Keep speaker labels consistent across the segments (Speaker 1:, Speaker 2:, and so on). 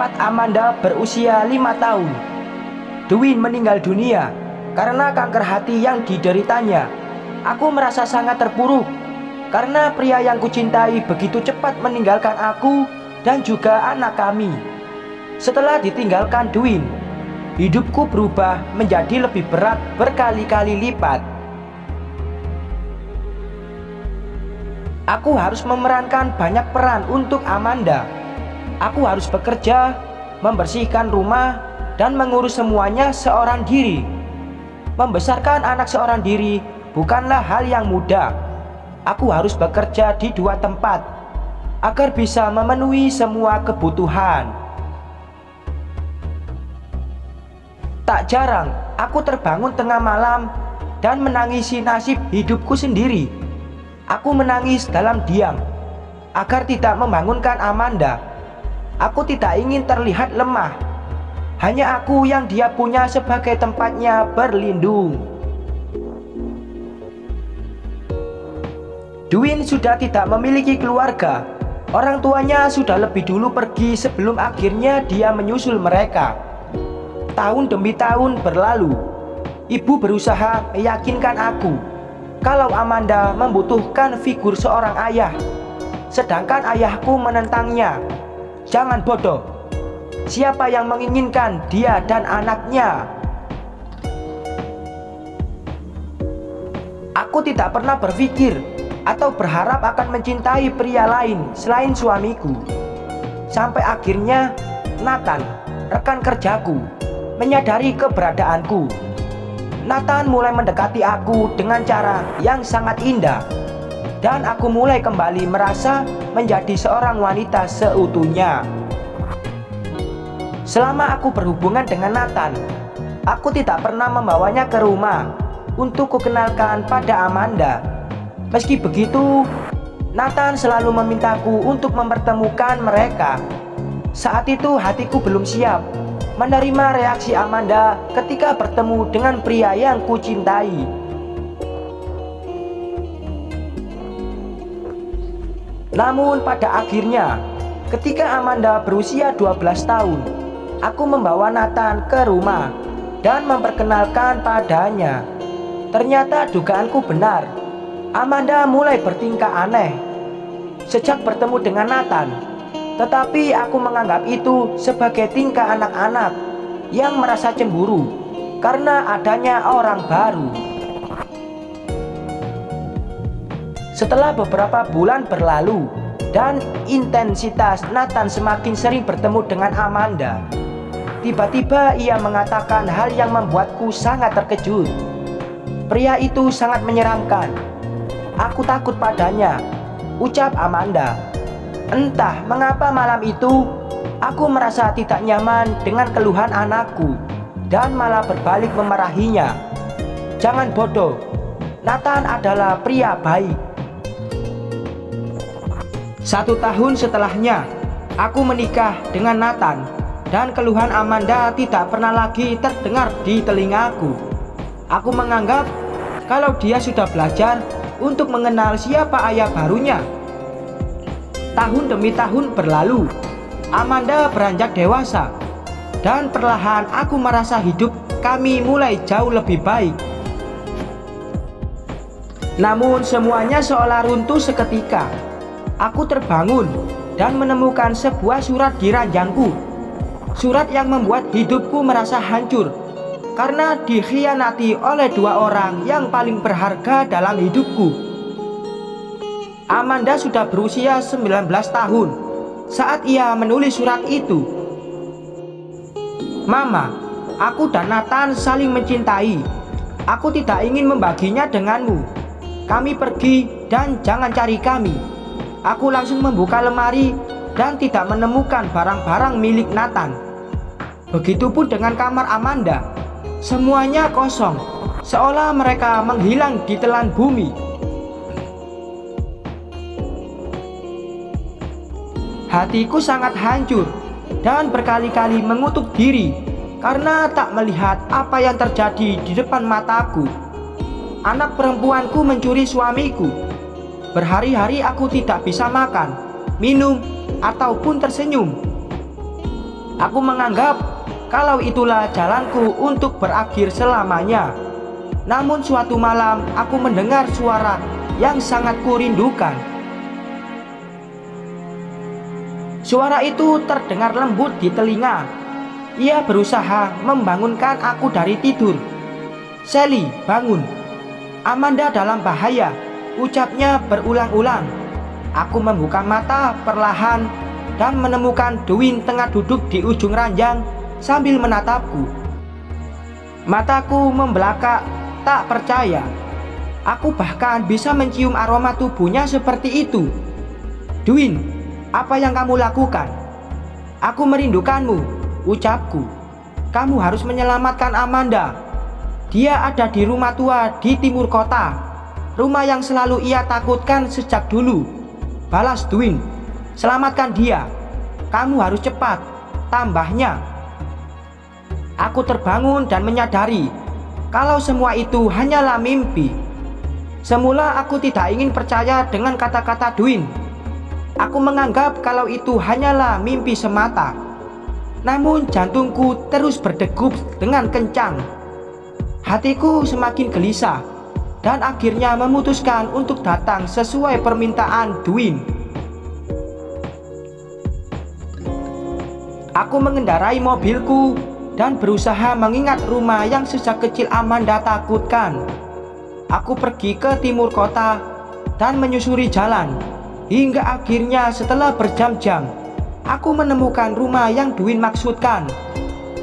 Speaker 1: tepat Amanda berusia 5 tahun. Dwayne meninggal dunia karena kanker hati yang dideritanya. Aku merasa sangat terpuruk karena pria yang kucintai begitu cepat meninggalkan aku dan juga anak kami. Setelah ditinggalkan Dwayne, hidupku berubah menjadi lebih berat berkali-kali lipat. Aku harus memerankan banyak peran untuk Amanda. Aku harus bekerja, membersihkan rumah, dan mengurus semuanya seorang diri. Membesarkan anak seorang diri bukanlah hal yang mudah. Aku harus bekerja di 2 tempat agar bisa memenuhi semua kebutuhan. Tak jarang aku terbangun tengah malam dan menangisi nasib hidupku sendiri. Aku menangis dalam diam agar tidak membangunkan Amanda. Aku tidak ingin terlihat lemah. Hanya aku yang dia punya sebagai tempatnya berlindung. Dwayne sudah tidak memiliki keluarga. Orang tuanya sudah lebih dulu pergi sebelum akhirnya dia menyusul mereka. Tahun demi tahun berlalu. Ibu berusaha meyakinkan aku kalau Amanda membutuhkan figur seorang ayah, sedangkan ayahku menentangnya. Jangan bodoh. Siapa yang menginginkan dia dan anaknya? Aku tidak pernah berpikir atau berharap akan mencintai pria lain selain suamiku. Sampai akhirnya Nathan, rekan kerjaku, menyadari keberadaanku. Nathan mulai mendekati aku dengan cara yang sangat indah, dan aku mulai kembali merasa menjadi seorang wanita seutuhnya. Selama aku berhubungan dengan Nathan, aku tidak pernah membawanya ke rumah untuk kukenalkan pada Amanda. Meski begitu, Nathan selalu memintaku untuk mempertemukan mereka. Saat itu hatiku belum siap menerima reaksi Amanda ketika bertemu dengan pria yang kucintai. Namun pada akhirnya, ketika Amanda berusia 12 tahun, aku membawa Nathan ke rumah dan memperkenalkan padanya. Ternyata dugaanku benar. Amanda mulai bertingkah aneh sejak bertemu dengan Nathan. Tetapi aku menganggap itu sebagai tingkah anak-anak yang merasa cemburu karena adanya orang baru. Setelah beberapa bulan berlalu dan intensitas Nathan semakin sering bertemu dengan Amanda, tiba-tiba ia mengatakan hal yang membuatku sangat terkejut. Pria itu sangat menyeramkan. Aku takut padanya, ucap Amanda. Entah mengapa malam itu aku merasa tidak nyaman dengan keluhan anakku dan malah berbalik memarahinya. Jangan bodoh, Nathan adalah pria baik. 1 tahun setelahnya, aku menikah dengan Nathan dan keluhan Amanda tidak pernah lagi terdengar di telingaku. Aku menganggap kalau dia sudah belajar untuk mengenal siapa ayah barunya. Tahun demi tahun berlalu, Amanda beranjak dewasa, dan perlahan aku merasa hidup kami mulai jauh lebih baik. Namun semuanya seolah runtuh seketika. Aku terbangun dan menemukan sebuah surat di ranjangku. Surat yang membuat hidupku merasa hancur karena dikhianati oleh 2 orang yang paling berharga dalam hidupku. Amanda sudah berusia 19 tahun saat ia menulis surat itu. Mama, aku dan Nathan saling mencintai. Aku tidak ingin membaginya denganmu. Kami pergi dan jangan cari kami. Aku langsung membuka lemari dan tidak menemukan barang-barang milik Nathan. Begitupun dengan kamar Amanda. Semuanya kosong, seolah mereka menghilang di telan bumi. Hatiku sangat hancur dan berkali-kali mengutuk diri karena tak melihat apa yang terjadi di depan mataku. Anak perempuanku mencuri suamiku. Berhari-hari aku tidak bisa makan, minum, ataupun tersenyum. Aku menganggap kalau itulah jalanku untuk berakhir selamanya. Namun suatu malam aku mendengar suara yang sangat kurindukan. Suara itu terdengar lembut di telinga. Ia berusaha membangunkan aku dari tidur. "Sally, bangun. Amanda dalam bahaya," ucapnya berulang-ulang. Aku membuka mata perlahan dan menemukan Dwayne tengah duduk di ujung ranjang sambil menatapku. Mataku membelakang, tak percaya. Aku bahkan bisa mencium aroma tubuhnya seperti itu. "Dwayne, apa yang kamu lakukan?" "Aku merindukanmu," ucapku. "Kamu harus menyelamatkan Amanda. Dia ada di rumah tua di timur kota. Rumah yang selalu ia takutkan sejak dulu," balas Dwayne. "Selamatkan dia. Kamu harus cepat," tambahnya. Aku terbangun dan menyadari kalau semua itu hanyalah mimpi. Semula aku tidak ingin percaya dengan kata-kata Dwayne. Aku menganggap kalau itu hanyalah mimpi semata. Namun jantungku terus berdegup dengan kencang. Hatiku semakin gelisah dan akhirnya memutuskan untuk datang sesuai permintaan Dwayne. Aku mengendarai mobilku dan berusaha mengingat rumah yang sejak kecil Amanda takutkan. Aku pergi ke timur kota dan menyusuri jalan hingga akhirnya setelah berjam-jam aku menemukan rumah yang Dwayne maksudkan.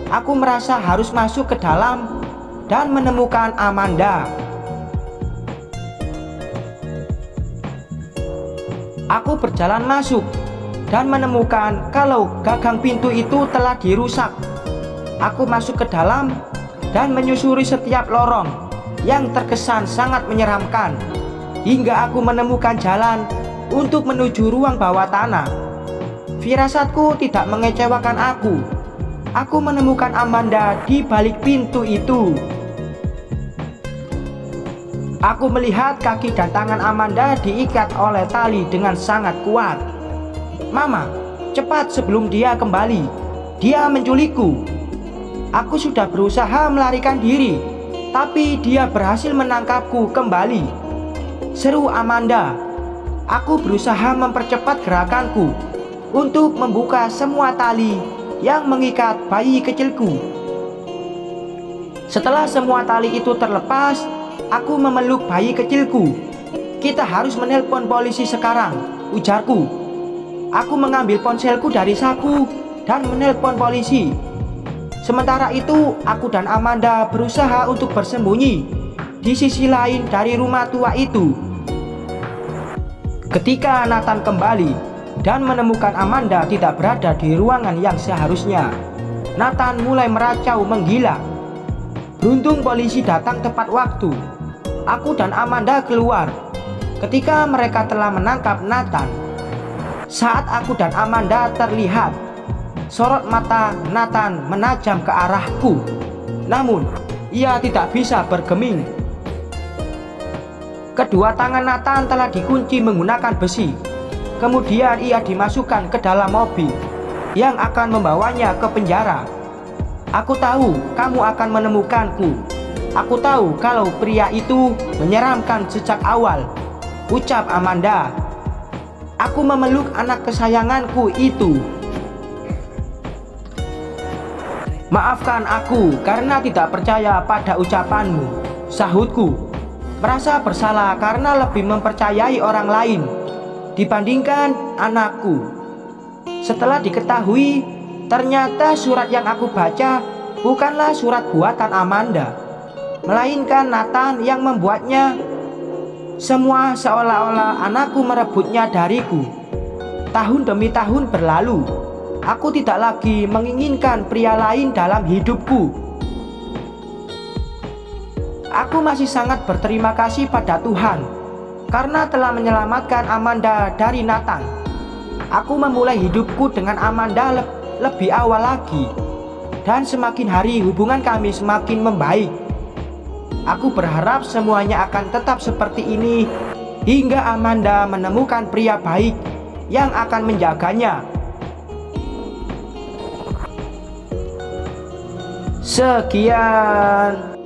Speaker 1: Aku merasa harus masuk ke dalam dan menemukan Amanda. Aku berjalan masuk dan menemukan kalau gagang pintu itu telah dirusak. Aku masuk ke dalam dan menyusuri setiap lorong yang terkesan sangat menyeramkan hingga aku menemukan jalan untuk menuju ruang bawah tanah. Firasatku tidak mengecewakan aku. Aku menemukan Amanda di balik pintu itu. Aku melihat kaki dan tangan Amanda diikat oleh tali dengan sangat kuat. "Mama, cepat sebelum dia kembali. Dia menculikku." Aku sudah berusaha melarikan diri, tapi dia berhasil menangkapku kembali, seru Amanda. Aku berusaha mempercepat gerakanku untuk membuka semua tali yang mengikat bayi kecilku. Setelah semua tali itu terlepas, aku memeluk bayi kecilku. "Kita harus menelpon polisi sekarang," ujarku. Aku mengambil ponselku dari saku dan menelpon polisi. Sementara itu, aku dan Amanda berusaha untuk bersembunyi di sisi lain dari rumah tua itu. Ketika Nathan kembali dan menemukan Amanda tidak berada di ruangan yang seharusnya, Nathan mulai meracau menggila. Beruntung polisi datang tepat waktu. Aku dan Amanda keluar ketika mereka telah menangkap Nathan. Saat aku dan Amanda terlihat, sorot mata Nathan menajam ke arahku. Namun, ia tidak bisa bergeming. Kedua tangan Nathan telah dikunci menggunakan besi. Kemudian ia dimasukkan ke dalam mobil yang akan membawanya ke penjara. "Aku tahu kamu akan menemukanku. Aku tahu kalau pria itu menyeramkan sejak awal," ucap Amanda. Aku memeluk anak kesayanganku itu. "Maafkan aku karena tidak percaya pada ucapanmu," sahutku. "Merasa bersalah karena lebih mempercayai orang lain dibandingkan anakku." Setelah diketahui, ternyata surat yang aku baca bukanlah surat buatan Amanda, melainkan Nathan yang membuatnya. Semua seolah-olah anakku merebutnya dariku. Tahun demi tahun berlalu. Aku tidak lagi menginginkan pria lain dalam hidupku. Aku masih sangat berterima kasih pada Tuhan karena telah menyelamatkan Amanda dari Nathan. Aku memulai hidupku dengan Amanda lebih awal lagi, dan semakin hari hubungan kami semakin membaik. Aku berharap semuanya akan tetap seperti ini hingga Amanda menemukan pria baik yang akan menjaganya. Sekian.